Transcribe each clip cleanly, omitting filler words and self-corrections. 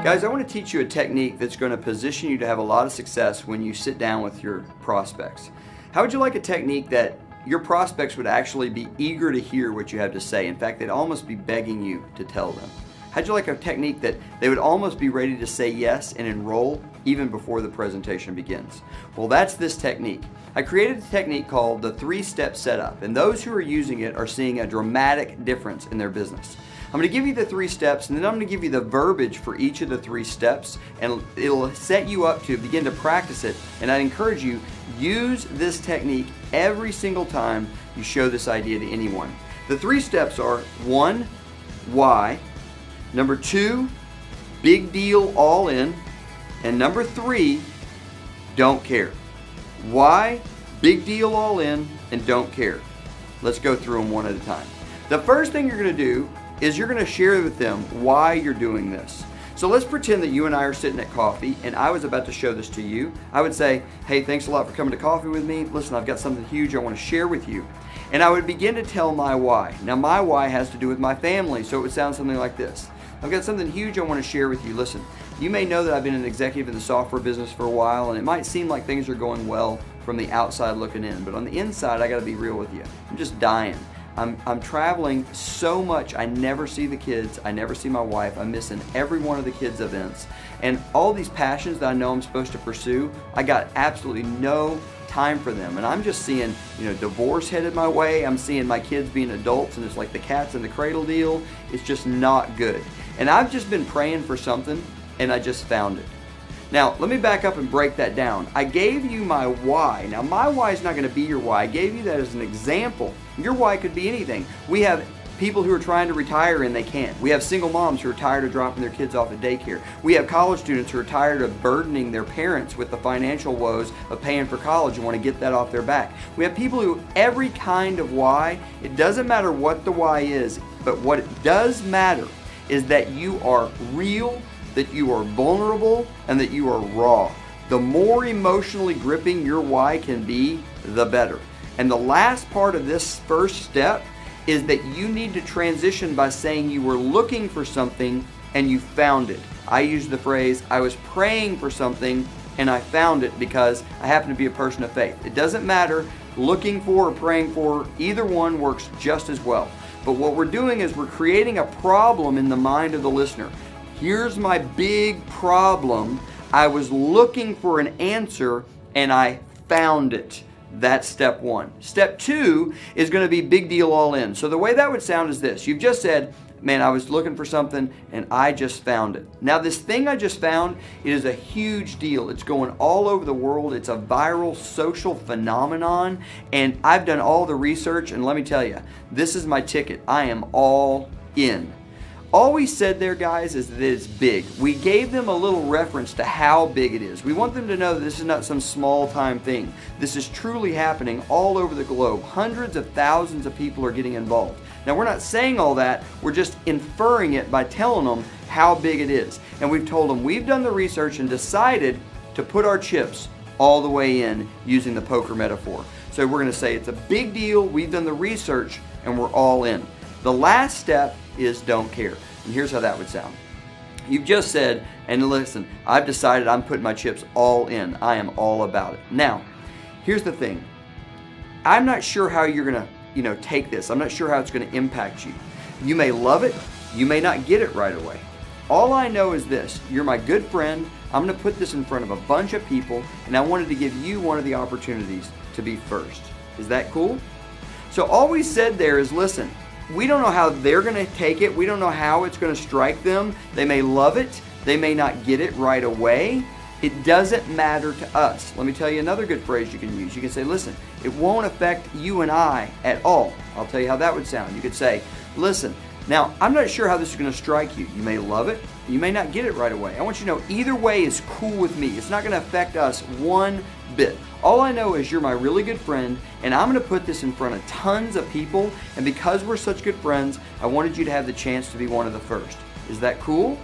Guys, I want to teach you a technique that's going to position you to have a lot of success when you sit down with your prospects. How would you like a technique that your prospects would actually be eager to hear what you have to say? In fact, they'd almost be begging you to tell them. How'd you like a technique that they would almost be ready to say yes and enroll even before the presentation begins? Well, that's this technique. I created a technique called the 3-step setup, and those who are using it are seeing a dramatic difference in their business. I'm going to give you the 3 steps, and then I'm going to give you the verbiage for each of the 3 steps, and it'll set you up to begin to practice it. And I encourage you, use this technique every single time you show this idea to anyone. The 3 steps are: 1, why; number 2, big deal, all in; and number 3, don't care. Why, big deal, all in, and don't care. Let's go through them one at a time. The first thing you're going to do is you're going to share with them why you're doing this. So let's pretend that you and I are sitting at coffee and I was about to show this to you. I would say, hey, thanks a lot for coming to coffee with me. Listen, I've got something huge I want to share with you. And I would begin to tell my why. Now my why has to do with my family, so it would sound something like this. I've got something huge I want to share with you. Listen, you may know that I've been an executive in the software business for a while, and it might seem like things are going well from the outside looking in, but on the inside, I got to be real with you. I'm just dying. I'm traveling so much, I never see the kids, I never see my wife, I'm missing every one of the kids' events. And all these passions that I know I'm supposed to pursue, I got absolutely no time for them. And I'm just seeing, divorce headed my way, I'm seeing my kids being adults, and it's like the cats in the cradle deal. It's just not good. And I've just been praying for something, and I just found it. Now, let me back up and break that down. I gave you my why. Now, my why is not going to be your why. I gave you that as an example. Your why could be anything. We have people who are trying to retire and they can't. We have single moms who are tired of dropping their kids off at daycare. We have college students who are tired of burdening their parents with the financial woes of paying for college and want to get that off their back. We have people who, every kind of why, it doesn't matter what the why is, but what it does matter is that you are real, that you are vulnerable, and that you are raw. The more emotionally gripping your why can be, the better. And the last part of this first step is that you need to transition by saying you were looking for something and you found it. I use the phrase, I was praying for something and I found it, because I happen to be a person of faith. It doesn't matter, looking for or praying for, either one works just as well. But what we're doing is we're creating a problem in the mind of the listener. Here's my big problem. I was looking for an answer and I found it. That's step 1. Step 2 is going to be big deal, all in. So the way that would sound is this. You've just said, man, I was looking for something and I just found it. Now this thing I just found, it is a huge deal. It's going all over the world. It's a viral social phenomenon, and I've done all the research, and let me tell you, this is my ticket. I am all in. All we said there, guys, is that it's big. We gave them a little reference to how big it is. We want them to know that this is not some small-time thing. This is truly happening all over the globe. Hundreds of thousands of people are getting involved. Now, we're not saying all that. We're just inferring it by telling them how big it is. And we've told them we've done the research and decided to put our chips all the way in, using the poker metaphor. So we're going to say it's a big deal. We've done the research and we're all in. The last step is don't care. And here's how that would sound. You've just said, and listen, I've decided I'm putting my chips all in. I am all about it. Now, here's the thing. I'm not sure how you're going to, take this. I'm not sure how it's going to impact you. You may love it. You may not get it right away. All I know is this. You're my good friend. I'm going to put this in front of a bunch of people, and I wanted to give you one of the opportunities to be first. Is that cool? So all we said there is, listen, we don't know how they're going to take it. We don't know how it's going to strike them. They may love it. They may not get it right away. It doesn't matter to us. Let me tell you another good phrase you can use. You can say, listen, it won't affect you and I at all. I'll tell you how that would sound. You could say, listen, now I'm not sure how this is going to strike you. You may love it. You may not get it right away. I want you to know either way is cool with me. It's not going to affect us one bit. All I know is you're my really good friend, and I'm going to put this in front of tons of people, and because we're such good friends, I wanted you to have the chance to be one of the first. Is that cool?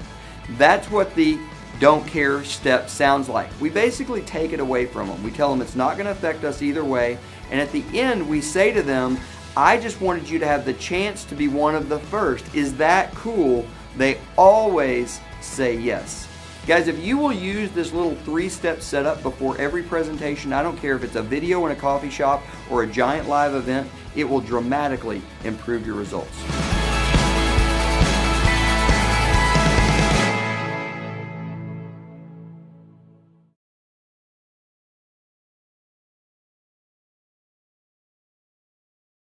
That's what the don't care step sounds like. We basically take it away from them. We tell them it's not going to affect us either way, and at the end we say to them, I just wanted you to have the chance to be one of the first. Is that cool? They always say yes. Guys, if you will use this little 3-step setup before every presentation, I don't care if it's a video in a coffee shop or a giant live event, it will dramatically improve your results.